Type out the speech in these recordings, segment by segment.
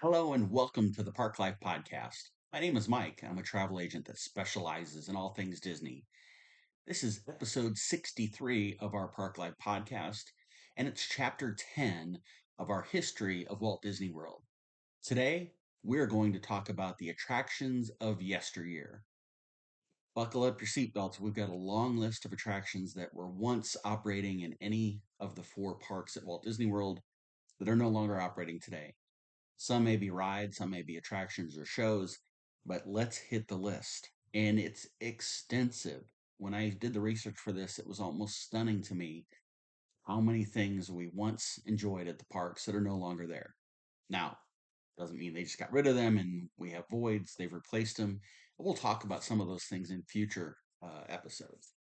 Hello and welcome to the Park Life Podcast. My name is Mike. I'm a travel agent that specializes in all things Disney. This is episode 63 of our Park Life Podcast, and it's chapter 10 of our history of Walt Disney World. Today, we're going to talk about the attractions of yesteryear. Buckle up your seatbelts. We've got a long list of attractions that were once operating in any of the four parks at Walt Disney World that are no longer operating today. Some may be rides, some may be attractions or shows, but let's hit the list. And it's extensive. When I did the research for this, it was almost stunning to me how many things we once enjoyed at the parks that are no longer there. Now, doesn't mean they just got rid of them and we have voids, they've replaced them. We'll talk about some of those things in future episodes.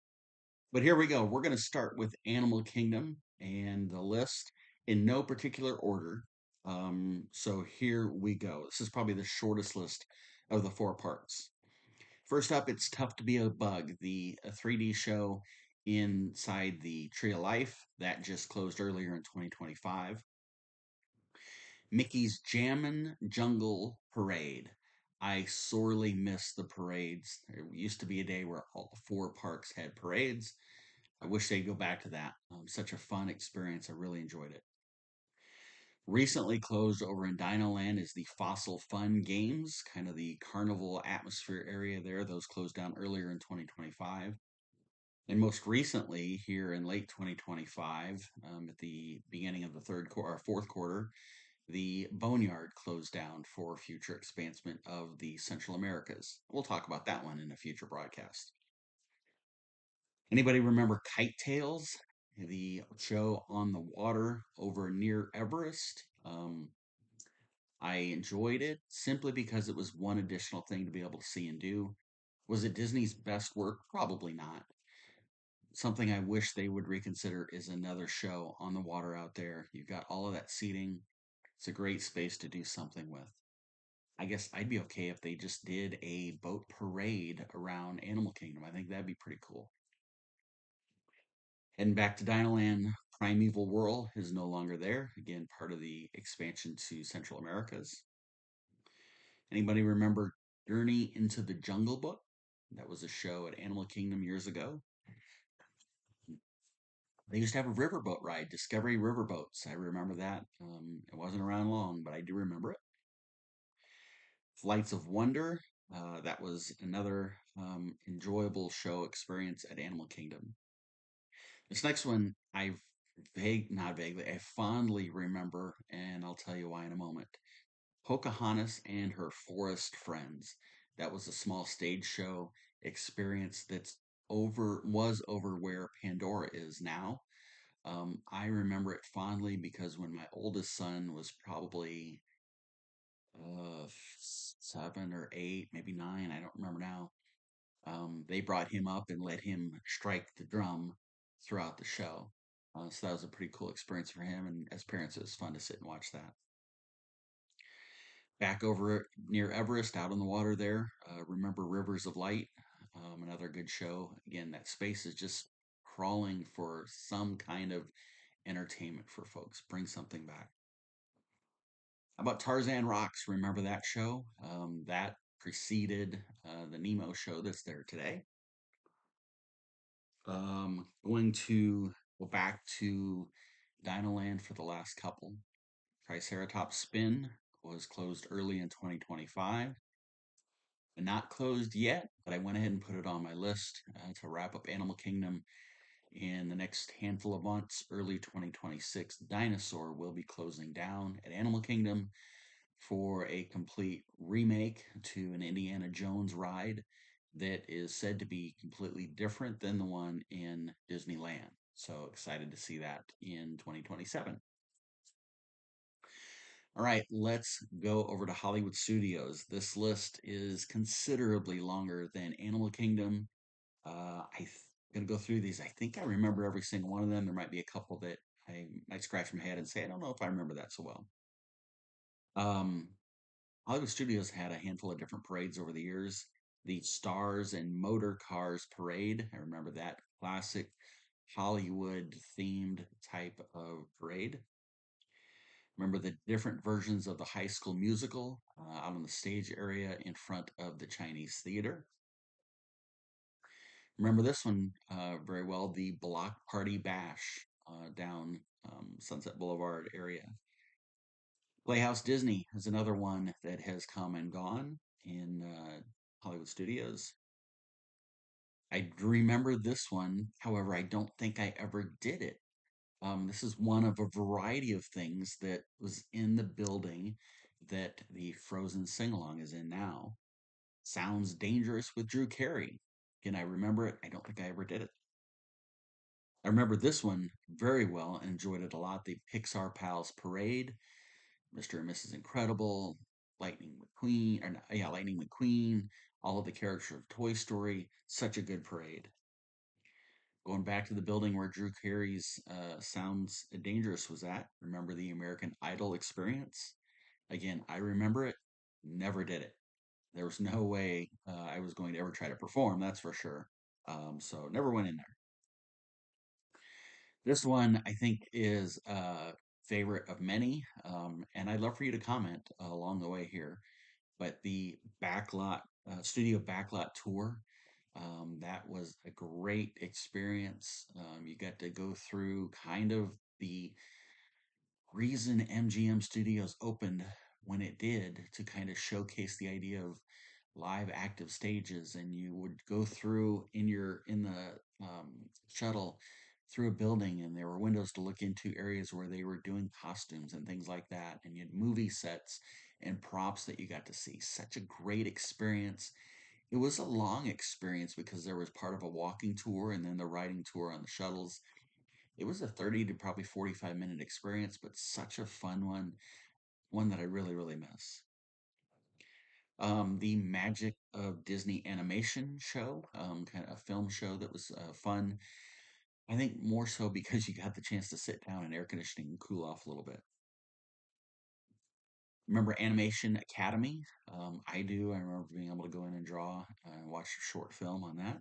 But here we go. We're going to start with Animal Kingdom and the list in no particular order. So here we go. This is probably the shortest list of the four parks. First up, it's Tough to Be a Bug, the 3D show inside the Tree of Life that just closed earlier in 2025. Mickey's Jammin' Jungle Parade. I sorely miss the parades. There used to be a day where all four parks had parades. I wish they'd go back to that. Such a fun experience. I really enjoyed it. Recently closed over in Dinoland is the Fossil Fun Games, kind of the carnival atmosphere area there. Those closed down earlier in 2025. And most recently, here in late 2025, at the beginning of the fourth quarter, the Boneyard closed down for future expansion of the Central Americas. We'll talk about that one in a future broadcast. Anybody remember Kite Tales, the show on the water over near Everest? I enjoyed it simply because it was one additional thing to be able to see and do. Was it Disney's best work? Probably not. Something I wish they would reconsider is another show on the water out there. You've got all of that seating. It's a great space to do something with. I guess I'd be okay if they just did a boat parade around Animal Kingdom. I think that'd be pretty cool. Heading back to Dinoland, Primeval Whirl is no longer there. Again, part of the expansion to Central Americas. Anybody remember Journey into the Jungle Book? That was a show at Animal Kingdom years ago. They used to have a riverboat ride, Discovery Riverboats. I remember that. It wasn't around long, but I do remember it. Flights of Wonder. That was another enjoyable show experience at Animal Kingdom. This next one, not vaguely, I fondly remember, and I'll tell you why in a moment. Pocahontas and Her Forest Friends. That was a small stage show experience was over where Pandora is now. I remember it fondly because when my oldest son was probably uh, 7 or 8, maybe 9, I don't remember now. They brought him up and let him strike the drum throughout the show. So that was a pretty cool experience for him, and as parents, it was fun to sit and watch that. Back over near Everest, out on the water there, remember Rivers of Light, another good show. Again, that space is just crawling for some kind of entertainment for folks. Bring something back. How about Tarzan Rocks? Remember that show? That preceded the Nemo show that's there today. Going to go back to Dinoland for the last couple. Triceratops Spin was closed early in 2025. And not closed yet, but I went ahead and put it on my list to wrap up Animal Kingdom in the next handful of months. Early 2026, Dinosaur will be closing down at Animal Kingdom for a complete remake to an Indiana Jones ride that is said to be completely different than the one in Disneyland. So excited to see that in 2027. All right, let's go over to Hollywood Studios. This list is considerably longer than Animal Kingdom. I'm going to go through these. I think I remember every single one of them. There might be a couple that I might scratch my head and say, I don't know if I remember that so well. Um, Hollywood Studios had a handful of different parades over the years. The Stars and Motor Cars Parade. I remember that classic Hollywood themed type of parade. Remember the different versions of the High School Musical out on the stage area in front of the Chinese theater. Remember this one very well, the Block Party Bash down Sunset Boulevard area. Playhouse Disney is another one that has come and gone in Hollywood Studios. I remember this one, however, I don't think I ever did it. This is one of a variety of things that was in the building that the Frozen sing along is in now. Sounds Dangerous with Drew Carey. Again, I remember it. I don't think I ever did it. I remember this one very well and enjoyed it a lot. The Pixar Pals Parade, Mr. and Mrs. Incredible, Lightning McQueen, or yeah, Lightning McQueen, all of the characters of Toy Story. Such a good parade. Going back to the building where Drew Carey's Sounds Dangerous was at. Remember the American Idol experience? Again, I remember it. Never did it. There was no way I was going to ever try to perform, that's for sure. So never went in there. This one I think is a favorite of many, and I'd love for you to comment along the way here. But the backlot studio backlot tour, that was a great experience. You got to go through kind of the reason MGM Studios opened when it did to kind of showcase the idea of live active stages, and you would go through in the shuttle through a building, and there were windows to look into areas where they were doing costumes and things like that, and you had movie sets and props that you got to see. Such a great experience. It was a long experience because there was part of a walking tour and then the riding tour on the shuttles. It was a 30 to probably 45-minute experience, but such a fun one, one that I really, really miss. The Magic of Disney Animation show, kind of a film show that was fun. I think more so because you got the chance to sit down in air conditioning and cool off a little bit. Remember Animation Academy? I do. I remember being able to go in and draw and watch a short film on that.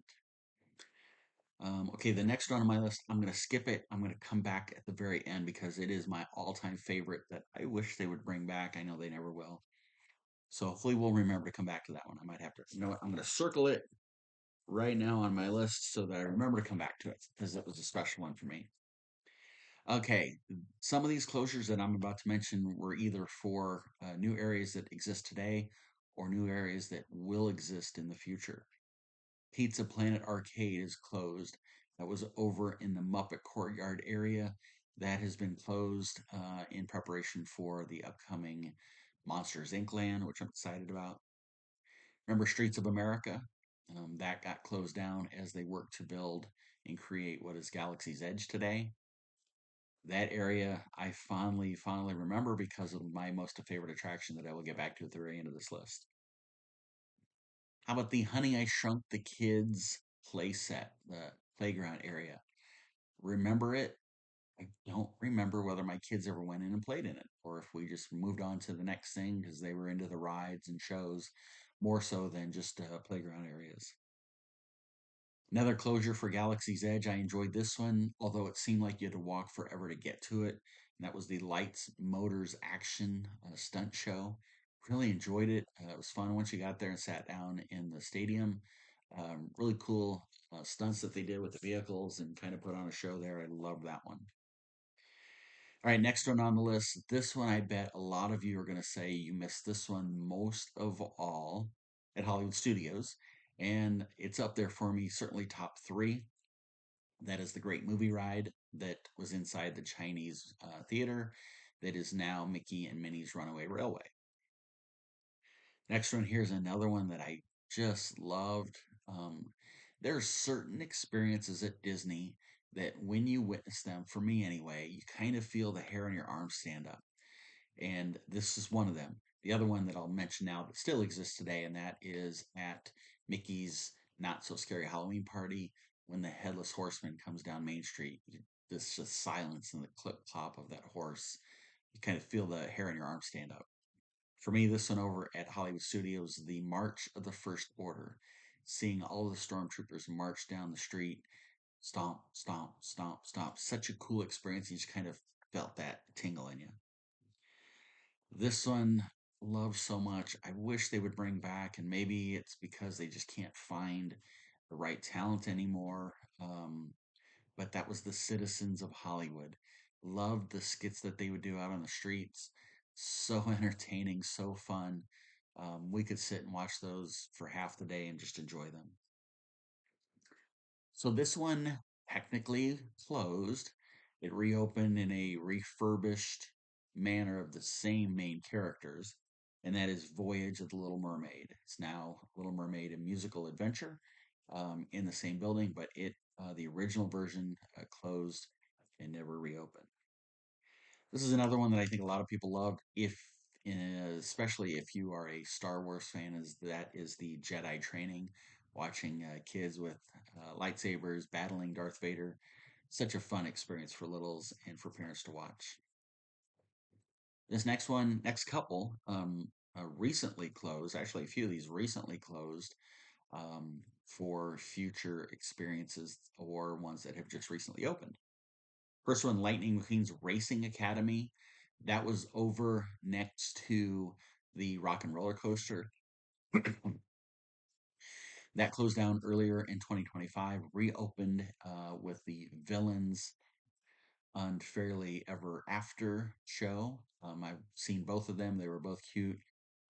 Okay, the next one on my list, I'm going to skip it. I'm going to come back at the very end because it is my all-time favorite that I wish they would bring back. I know they never will. So hopefully we'll remember to come back to that one. I might have to, you know what, I'm going to circle it right now on my list so that I remember to come back to it because it was a special one for me. Okay, some of these closures that I'm about to mention were either for new areas that exist today or new areas that will exist in the future. Pizza Planet Arcade is closed. That was over in the Muppet Courtyard area. That has been closed in preparation for the upcoming Monsters Inc. land, which I'm excited about. Remember Streets of America? That got closed down as they worked to build and create what is Galaxy's Edge today. That area I fondly, fondly remember because of my most favorite attraction that I will get back to at the very end of this list. How about the Honey I Shrunk the Kids play set, the playground area? Remember it? I don't remember whether my kids ever went in and played in it or if we just moved on to the next thing because they were into the rides and shows more so than just playground areas. Another closure for Galaxy's Edge. I enjoyed this one, although it seemed like you had to walk forever to get to it. And that was the Lights, Motors, Action stunt show. Really enjoyed it. It was fun once you got there and sat down in the stadium. Really cool stunts that they did with the vehicles and kind of put on a show there. I love that one. All right, next one on the list. This one, I bet a lot of you are going to say you missed this one most of all at Hollywood Studios. And it's up there for me, certainly top three. That is the Great Movie Ride that was inside the Chinese theater that is now Mickey and Minnie's Runaway Railway. Next one here is another one that I just loved. There are certain experiences at Disney that when you witness them, for me anyway, you kind of feel the hair on your arms stand up. And this is one of them. The other one that I'll mention now that still exists today, and that is at Mickey's Not So Scary Halloween Party when the Headless Horseman comes down Main Street. This just silence and the clip clop of that horse. You kind of feel the hair on your arm stand up. For me, this one over at Hollywood Studios, the March of the First Order, seeing all of the stormtroopers march down the street, stomp, stomp, stomp, stomp. Such a cool experience. You just kind of felt that tingle in you. This one, love so much. I wish they would bring back, and maybe it's because they just can't find the right talent anymore. But that was the Citizens of Hollywood. Loved the skits that they would do out on the streets. So entertaining, so fun. We could sit and watch those for half the day and just enjoy them. So this one technically closed. It reopened in a refurbished manner of the same main characters, and that is Voyage of the Little Mermaid. It's now Little Mermaid: A Musical Adventure, in the same building, but the original version closed and never reopened. This is another one that I think a lot of people loved, especially if you are a Star Wars fan, is that is the Jedi training, watching kids with lightsabers battling Darth Vader. Such a fun experience for littles and for parents to watch. This next couple, recently closed. Actually, a few of these recently closed for future experiences or ones that have just recently opened. First one, Lightning McQueen's Racing Academy. That was over next to the Rock and Roller Coaster. That closed down earlier in 2025, reopened with the Villains Unfairly Ever After show. I've seen both of them. They were both cute.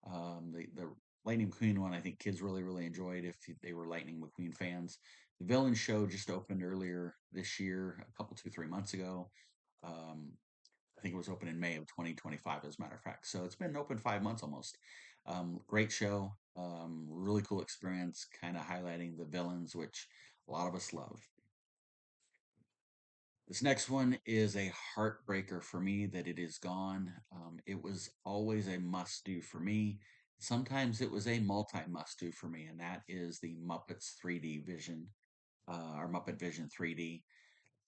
The Lightning McQueen one, I think kids really enjoyed if they were Lightning McQueen fans. The Villain show just opened earlier this year, a couple, 2, 3 months ago. Um, I think it was open in May of 2025, as a matter of fact. So it's been open 5 months almost. Great show. Really cool experience, kind of highlighting the villains, which a lot of us love. This next one is a heartbreaker for me that it is gone. It was always a must do for me. Sometimes it was a multi must do for me, and that is the Muppets 3D Vision, or Muppet Vision 3D.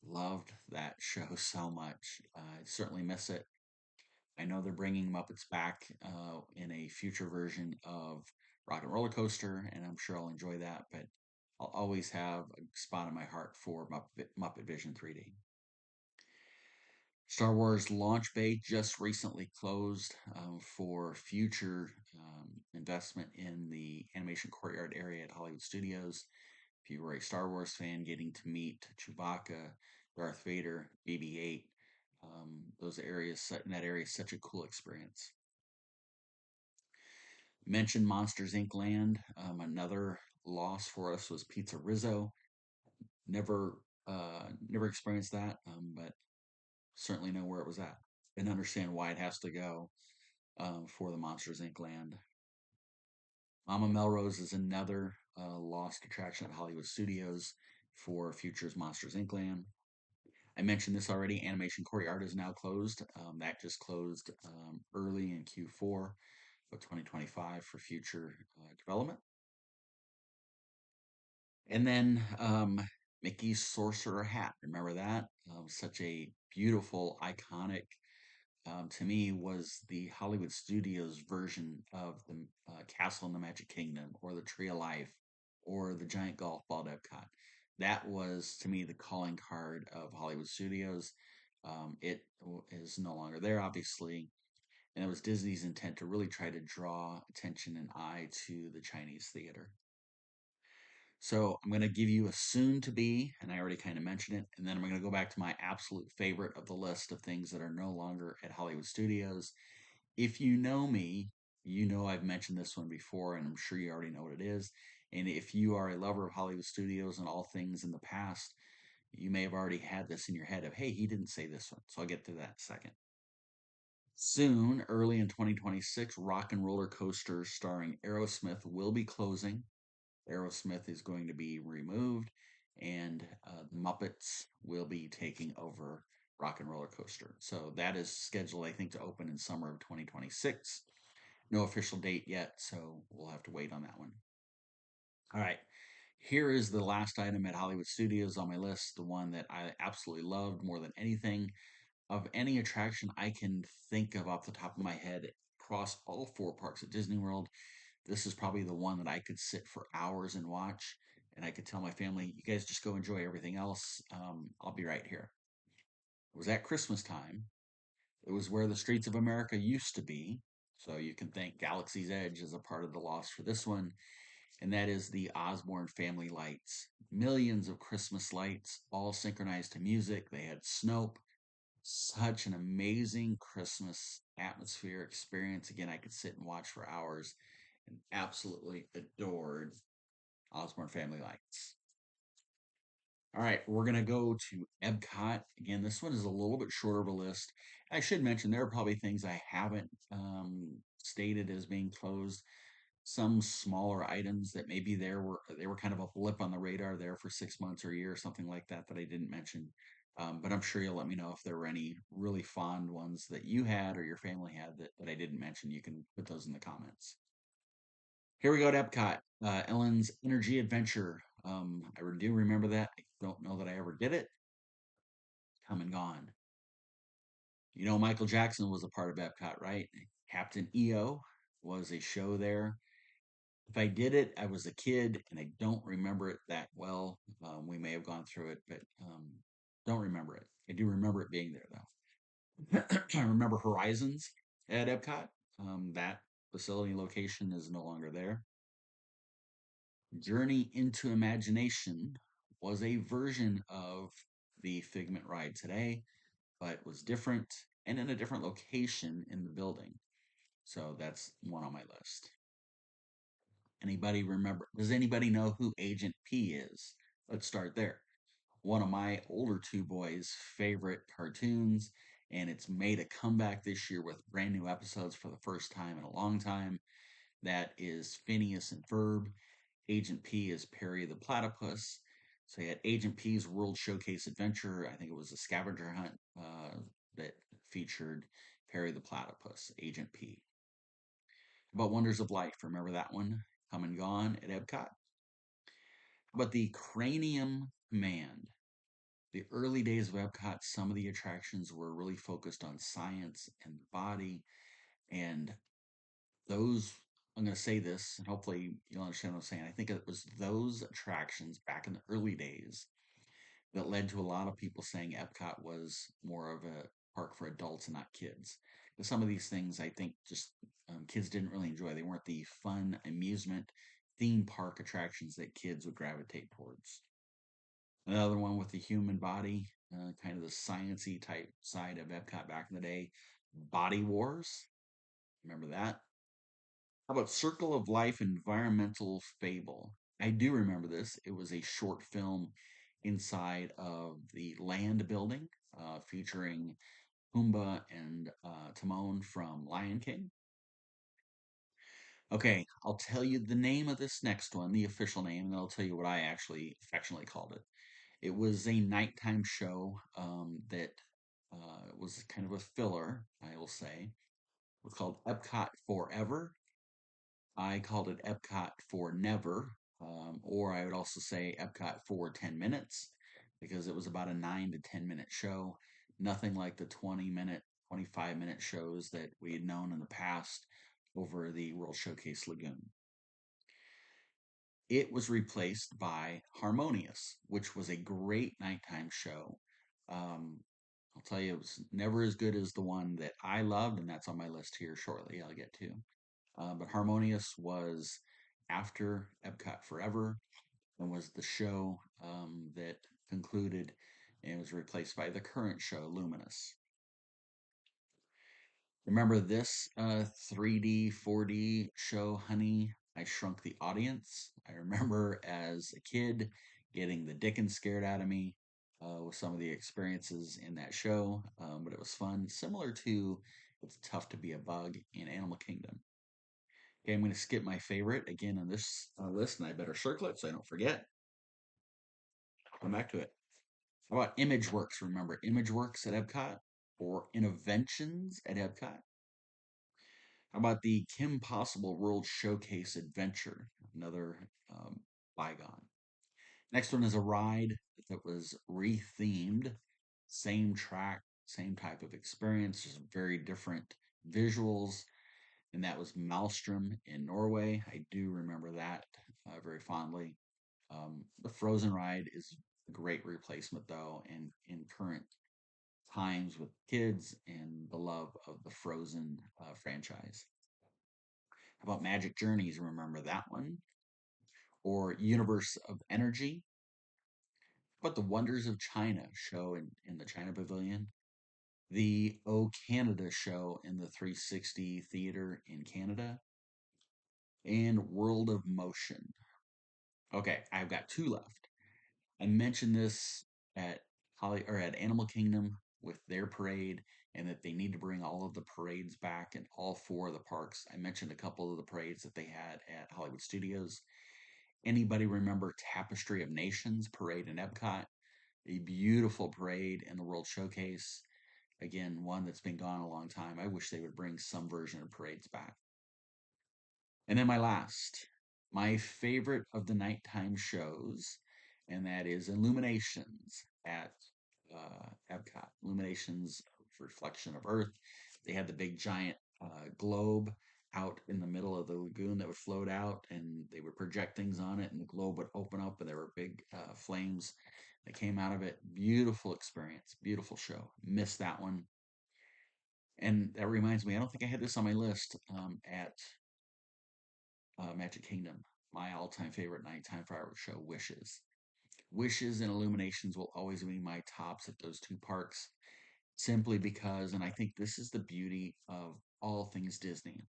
Loved that show so much. I certainly miss it. I know they're bringing Muppets back in a future version of Rock and Roller Coaster, and I'm sure I'll enjoy that. But I'll always have a spot in my heart for Muppet Vision 3D. Star Wars Launch Bay just recently closed for future investment in the animation courtyard area at Hollywood Studios. If you were a Star Wars fan, getting to meet Chewbacca, Darth Vader, BB-8, that area is such a cool experience. Mentioned Monsters Inc. Land. Another loss for us was Pizza Rizzo. Never, never experienced that, but certainly know where it was at and understand why it has to go for the Monsters Inc. land. Mama Melrose is another lost attraction at Hollywood Studios for Future's Monsters Inc. land. I mentioned this already. Animation Courtyard is now closed. That just closed early in Q4 of 2025 for future development. And then Mickey's Sorcerer Hat. Remember that? Such a beautiful, iconic, to me, was the Hollywood Studios version of the Castle in the Magic Kingdom, or the Tree of Life, or the Giant Golf Ball at Epcot. That was, to me, the calling card of Hollywood Studios. It is no longer there, obviously, and it was Disney's intent to really try to draw attention and eye to the Chinese theater. So I'm going to give you a soon to be, and I already kind of mentioned it, and then I'm going to go back to my absolute favorite of the list of things that are no longer at Hollywood Studios. If you know me, you know I've mentioned this one before, and I'm sure you already know what it is. And if you are a lover of Hollywood Studios and all things in the past, you may have already had this in your head of, hey, he didn't say this one. So I'll get to that in a second. Soon, early in 2026, Rock and Roller Coaster starring Aerosmith will be closing. Aerosmith is going to be removed, and Muppets will be taking over Rock and Roller Coaster. So that is scheduled, I think, to open in summer of 2026. No official date yet, so we'll have to wait on that one. All right. Here is the last item at Hollywood Studios on my list, the one that I absolutely loved more than anything. Of any attraction I can think of off the top of my head across all four parks at Disney World, this is probably the one that I could sit for hours and watch. And I could tell my family, you guys just go enjoy everything else. I'll be right here. It was at Christmas time. It was where the streets of America used to be. So you can thank Galaxy's Edge as a part of the loss for this one, and that is the Osborne family lights. Millions of Christmas lights, all synchronized to music. They had Snope. Such an amazing Christmas atmosphere experience. Again, I could sit and watch for hours and absolutely adored Osborne family lights. All right, we're going to go to Epcot. Again, this one is a little bit shorter of a list. I should mention there are probably things I haven't stated as being closed. Some smaller items that maybe they were kind of a blip on the radar there for 6 months or a year or something like that that I didn't mention. But I'm sure you'll let me know if there were any really fond ones that you had or your family had that I didn't mention. You can put those in the comments. Here we go to Epcot. Ellen's Energy Adventure. I do remember that. I don't know that I ever did it. Come and gone. You know, Michael Jackson was a part of Epcot, right? Captain EO was a show there. If I did it, I was a kid and I don't remember it that well. We may have gone through it, but don't remember it. I do remember it being there though. I remember Horizons at Epcot. That facility location is no longer there. Journey into Imagination was a version of the Figment ride today, but was different and in a different location in the building. So that's one on my list. Anybody remember? Does anybody know who Agent P is? Let's start there. One of my older two boys' favorite cartoons, and it's made a comeback this year with brand new episodes for the first time in a long time. That is Phineas and Ferb. Agent P is Perry the Platypus. So you had Agent P's World Showcase Adventure. I think it was a scavenger hunt that featured Perry the Platypus, Agent P. About Wonders of Life. Remember that one? Come and Gone at Epcot. But the Cranium Command. The early days of Epcot, some of the attractions were really focused on science and the body. And those, I'm going to say this, and hopefully you'll understand what I'm saying. I think it was those attractions back in the early days that led to a lot of people saying Epcot was more of a park for adults and not kids. Because some of these things I think just kids didn't really enjoy. They weren't the fun amusement theme park attractions that kids would gravitate towards. Another one with the human body, kind of the sciency type side of Epcot back in the day. Body Wars. Remember that? How about Circle of Life Environmental Fable? I do remember this. It was a short film inside of the land building featuring Pumbaa and Timon from Lion King. Okay, I'll tell you the name of this next one, the official name, and then I'll tell you what I actually affectionately called it. It was a nighttime show that was kind of a filler, I will say. It was called Epcot Forever. I called it Epcot for Never, or I would also say Epcot for 10 minutes because it was about a 9 to 10 minute show. Nothing like the 20-minute, 25-minute shows that we had known in the past over the World Showcase Lagoon. It was replaced by Harmonious, which was a great nighttime show. Um, I'll tell you, it was never as good as the one that I loved, and that's on my list here shortly. I'll get to. But Harmonious was after Epcot Forever and was the show that concluded and was replaced by the current show, Luminous. Remember this 3D, 4D show, Honey, I Shrunk the Audience? I remember as a kid getting the dickens scared out of me with some of the experiences in that show, but it was fun. Similar to It's Tough to Be a Bug in Animal Kingdom. Okay, I'm going to skip my favorite again on this list, and I better circle it so I don't forget. Come back to it. How about ImageWorks? Remember ImageWorks at Epcot or Innoventions at Epcot? How about the Kim Possible World Showcase Adventure? Another bygone. Next one is a ride that was rethemed, same track, same type of experience, just very different visuals, and that was Maelstrom in Norway. I do remember that very fondly. The Frozen ride is a great replacement, though, and in current times with kids and the love of the Frozen franchise. How about Magic Journeys? Remember that one? Or Universe of Energy? How about the Wonders of China show in the China Pavilion? The O Canada show in the 360 Theater in Canada? And World of Motion. Okay, I've got two left. I mentioned this at at Animal Kingdom with their parade, and that they need to bring all of the parades back in all four of the parks. I mentioned a couple of the parades that they had at Hollywood Studios. Anybody remember Tapestry of Nations parade in Epcot? A beautiful parade in the World Showcase. Again, one that's been gone a long time. I wish they would bring some version of parades back. And then my favorite of the nighttime shows, and that is Illuminations at Epcot. Illuminations, reflection of Earth. They had the big giant globe out in the middle of the lagoon that would float out, and they would project things on it, and the globe would open up, and there were big flames that came out of it. Beautiful experience, beautiful show. Missed that one. And that reminds me, I don't think I had this on my list at Magic Kingdom. My all-time favorite nighttime fireworks show, Wishes. Wishes and Illuminations will always be my tops at those two parks, simply because, and I think this is the beauty of all things Disney.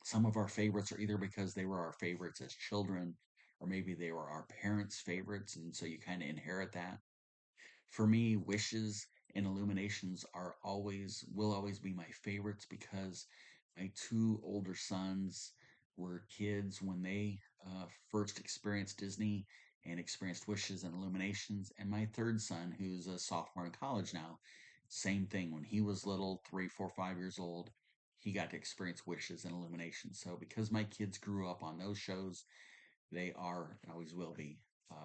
Some of our favorites are either because they were our favorites as children, or maybe they were our parents' favorites, and so you kind of inherit that. For me, Wishes and Illuminations will always be my favorites because my two older sons were kids when they first experienced Disney and experienced Wishes and Illuminations. And my third son, who's a sophomore in college now, same thing. When he was little, 3, 4, 5 years old, he got to experience Wishes and Illuminations. So because my kids grew up on those shows, they are and always will be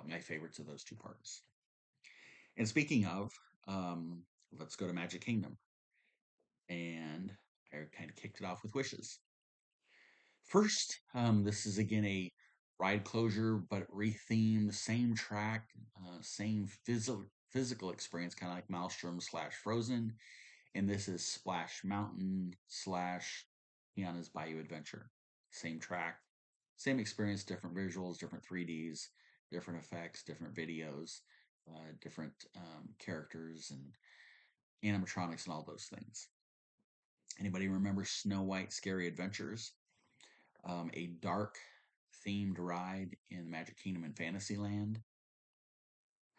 my favorites of those two parks. And speaking of, um, let's go to Magic Kingdom. And I kind of kicked it off with Wishes. First, this is again a ride closure, but rethemed, same track, same physical experience, kind of like Maelstrom slash Frozen. And this is Splash Mountain slash Tiana's Bayou Adventure. Same track, same experience, different visuals, different 3Ds, different effects, different videos, different characters and animatronics and all those things. Anybody remember Snow White Scary Adventures? A dark themed ride in Magic Kingdom and Fantasyland.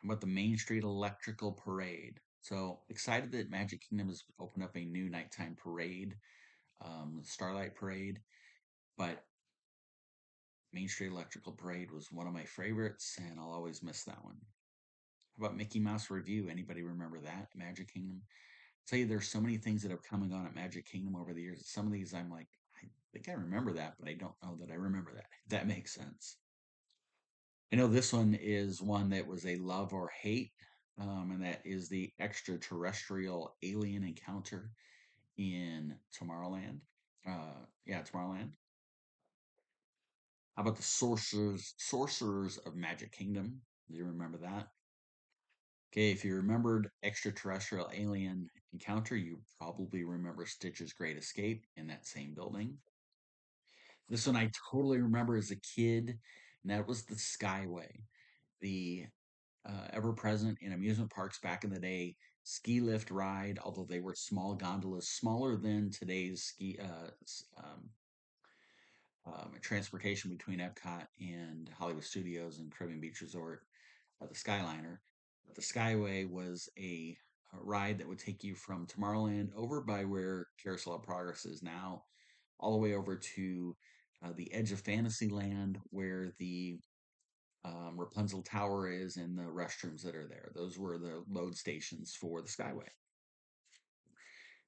How about the Main Street Electrical Parade? So excited that Magic Kingdom has opened up a new nighttime parade, Starlight Parade. But Main Street Electrical Parade was one of my favorites, and I'll always miss that one. How about Mickey Mouse Review? Anybody remember that? Magic Kingdom? Tell you, there's so many things that have come and gone at Magic Kingdom over the years. Some of these I'm like, I think I remember that, but I don't know that I remember that. If that makes sense. I know this one is one that was a love or hate, and that is the extraterrestrial alien encounter in Tomorrowland. Yeah, Tomorrowland. How about the Sorcerers of Magic Kingdom? Do you remember that? Okay, if you remembered extraterrestrial alien encounter, you probably remember Stitch's Great Escape in that same building. This one I totally remember as a kid, and that was the Skyway, the ever present in amusement parks back in the day ski lift ride. Although they were small gondolas, smaller than today's ski transportation between Epcot and Hollywood Studios and Caribbean Beach Resort, the Skyliner. But the Skyway was a ride that would take you from Tomorrowland over by where Carousel of Progress is now, all the way over to the edge of Fantasyland, where the Rapunzel Tower is and the restrooms that are there. Those were the load stations for the Skyway.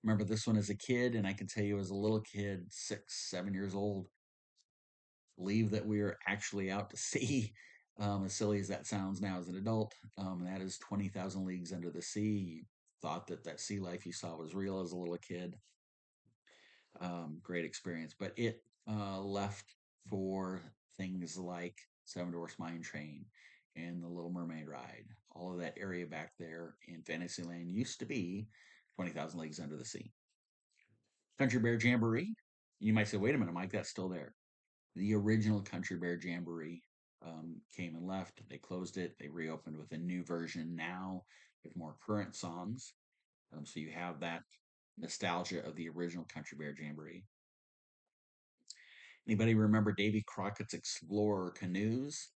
Remember this one as a kid, and I can tell you as a little kid, 6, 7 years old, believe that we are actually out to sea. As silly as that sounds now as an adult, that is 20,000 Leagues Under the Sea. You thought that that sea life you saw was real as a little kid. Great experience, but it left for things like Seven Dwarfs Mine Train and the Little Mermaid ride. All of that area back there in Fantasyland used to be 20,000 Leagues Under the Sea. Country Bear Jamboree. You might say, wait a minute, Mike, that's still there. The original Country Bear Jamboree came and left. They closed it. They reopened with a new version now with more current songs. So you have that nostalgia of the original Country Bear Jamboree. Anybody remember Davy Crockett's Explorer canoes?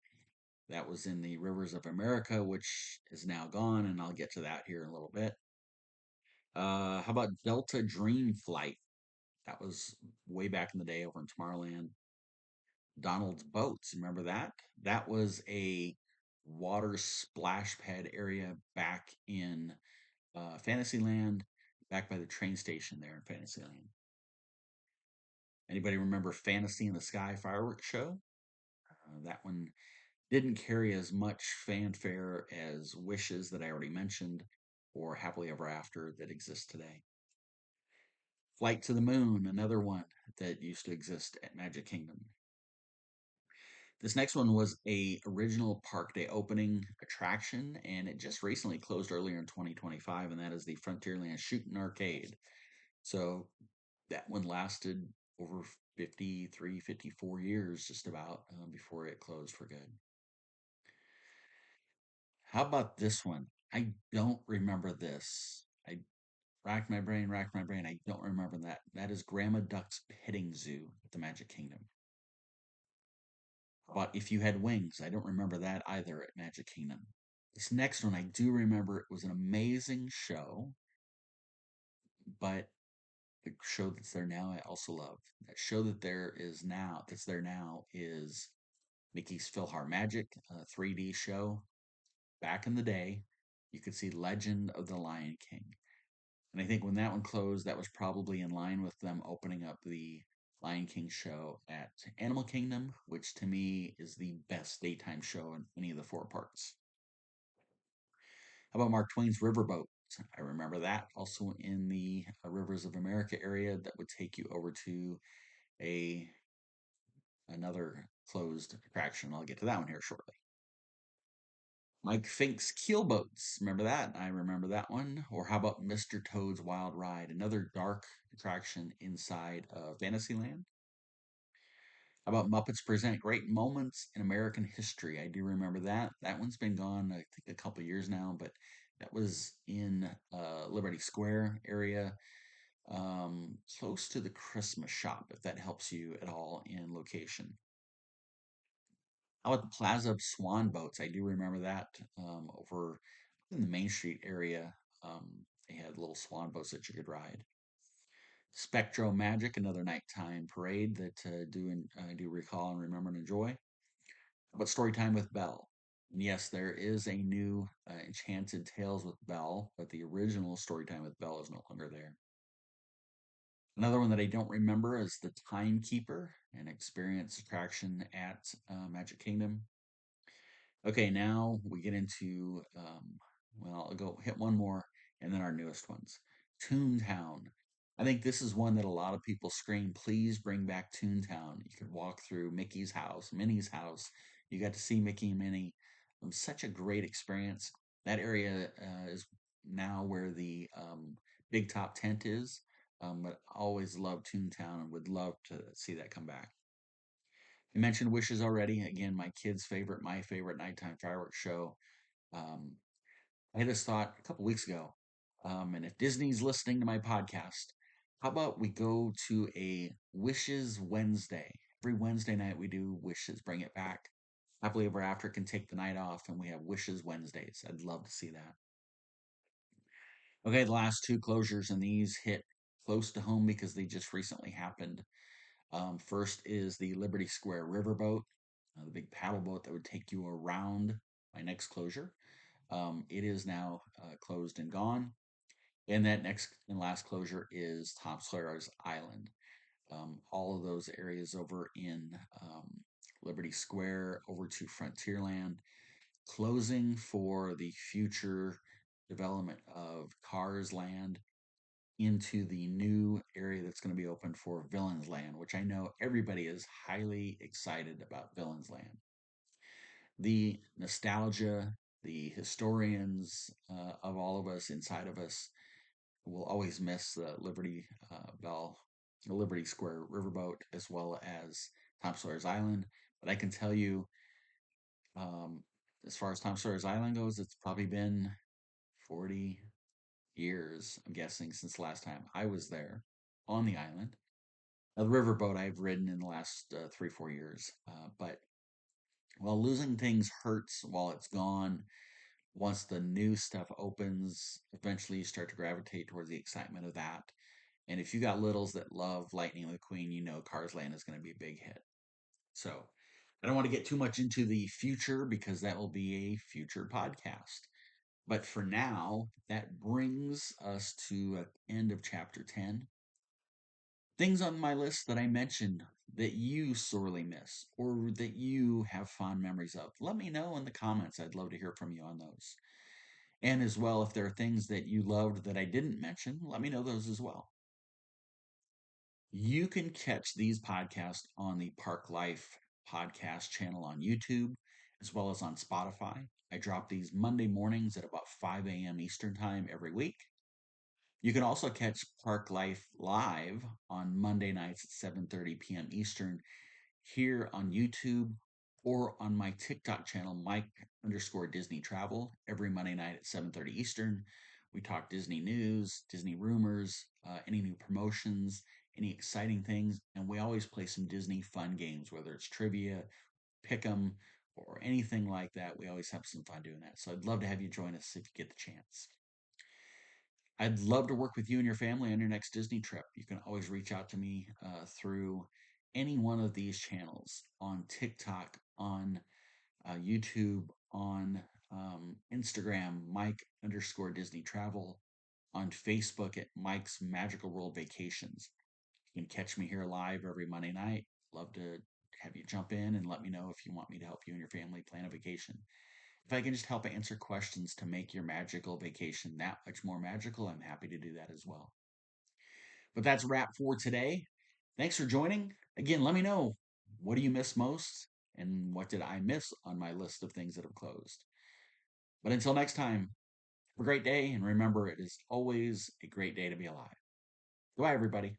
That was in the Rivers of America, which is now gone, and I'll get to that here in a little bit. How about Delta Dream Flight? That was way back in the day over in Tomorrowland. Donald's Boats, remember that? That was a water splash pad area back in Fantasyland, back by the train station there in Fantasyland. Anybody remember Fantasy in the Sky fireworks show? That one didn't carry as much fanfare as Wishes that I already mentioned, or Happily Ever After that exists today. Flight to the Moon, another one that used to exist at Magic Kingdom. This next one was a original park day opening attraction, and it just recently closed earlier in 2025, and that is the Frontierland Shooting Arcade. So that one lasted over 53, 54 years just about before it closed for good. How about this one? I don't remember this. I racked my brain. I don't remember that. That is Grandma Duck's Petting Zoo at the Magic Kingdom. But If You Had Wings, I don't remember that either at Magic Kingdom. This next one I do remember. It was an amazing show, but the show that's there now I also love. That show that's there now is Mickey's PhilharMagic 3D show. Back in the day, you could see Legend of the Lion King. And I think when that one closed, that was probably in line with them opening up the Lion King show at Animal Kingdom, which to me is the best daytime show in any of the four parks. How about Mark Twain's Riverboat? I remember that also in the Rivers of America area that would take you over to a another closed attraction. I'll get to that one here shortly. Mike Fink's Keelboats. Remember that? I remember that one. Or how about Mr. Toad's Wild Ride? Another dark attraction inside of Fantasyland. How about Muppets Present Great Moments in American History? I do remember that. That one's been gone, I think, a couple years now, but that was in Liberty Square area, close to the Christmas shop, if that helps you at all in location. How about the Plaza of Swan Boats? I do remember that over in the Main Street area. They had little swan boats that you could ride. Spectro Magic, another nighttime parade that I do recall and remember and enjoy. But Storytime with Belle. And yes, there is a new Enchanted Tales with Belle, but the original Storytime with Belle is no longer there. Another one that I don't remember is the Timekeeper, an experience attraction at Magic Kingdom. Okay, now we get into, well, I'll go hit one more and then our newest ones. Toontown. I think this is one that a lot of people scream, please bring back Toontown. You could walk through Mickey's house, Minnie's house. You got to see Mickey and Minnie. Such a great experience. That area is now where the Big Top Tent is. But I always loved Toontown and would love to see that come back. I mentioned Wishes already. Again, my kids' favorite, my favorite nighttime fireworks show. Um, I had this thought a couple weeks ago, and if Disney's listening to my podcast, how about we go to a Wishes Wednesday? Every Wednesday night we do Wishes, bring it back. Happily Ever After can take the night off, and we have Wishes Wednesdays. I'd love to see that. Okay, the last two closures, and these hit close to home because they just recently happened. First is the Liberty Square Riverboat, the big paddle boat that would take you around my next closure. It is now closed and gone. And that next and last closure is Tom Sawyer's Island. All of those areas over in Liberty Square over to Frontierland, closing for the future development of Cars Land into the new area that's going to be open for Villains Land, which I know everybody is highly excited about Villains Land. The nostalgia, the historians of all of us inside of us will always miss the Liberty Bell Liberty Square Riverboat, as well as Tom Sawyer's Island. But I can tell you, um, as far as Tom Sawyer's Island goes, it's probably been 40 years, I'm guessing, since the last time I was there on the island. Now, the riverboat I've ridden in the last 3, 4 years, but while losing things hurts while it's gone, once the new stuff opens, eventually you start to gravitate towards the excitement of that. And if you got littles that love Lightning McQueen, you know Cars Land is going to be a big hit. So I don't want to get too much into the future because that will be a future podcast. But for now, that brings us to the end of chapter 10. Things on my list that I mentioned that you sorely miss or that you have fond memories of, let me know in the comments. I'd love to hear from you on those. And as well, if there are things that you loved that I didn't mention, let me know those as well. You can catch these podcasts on the Park Life podcast channel on YouTube, as well as on Spotify. I drop these Monday mornings at about 5 a.m. Eastern Time every week. You can also catch Park Life live on Monday nights at 7:30 p.m. Eastern here on YouTube or on my TikTok channel, Mike_Disney Travel, every Monday night at 7:30 Eastern. We talk Disney news, Disney rumors, any new promotions, any exciting things, and we always play some Disney fun games, whether it's trivia, pick 'em, or anything like that. We always have some fun doing that. So I'd love to have you join us if you get the chance. I'd love to work with you and your family on your next Disney trip. You can always reach out to me through any one of these channels on TikTok, on YouTube, on Instagram, Mike_Disney Travel, on Facebook at Mike's Magical World Vacations. You can catch me here live every Monday night. Love to have you jump in and let me know if you want me to help you and your family plan a vacation. If I can just help answer questions to make your magical vacation that much more magical, I'm happy to do that as well. But that's a wrap for today. Thanks for joining. Again, let me know, what do you miss most and what did I miss on my list of things that have closed. But until next time, have a great day, and remember, it is always a great day to be alive. Goodbye, everybody.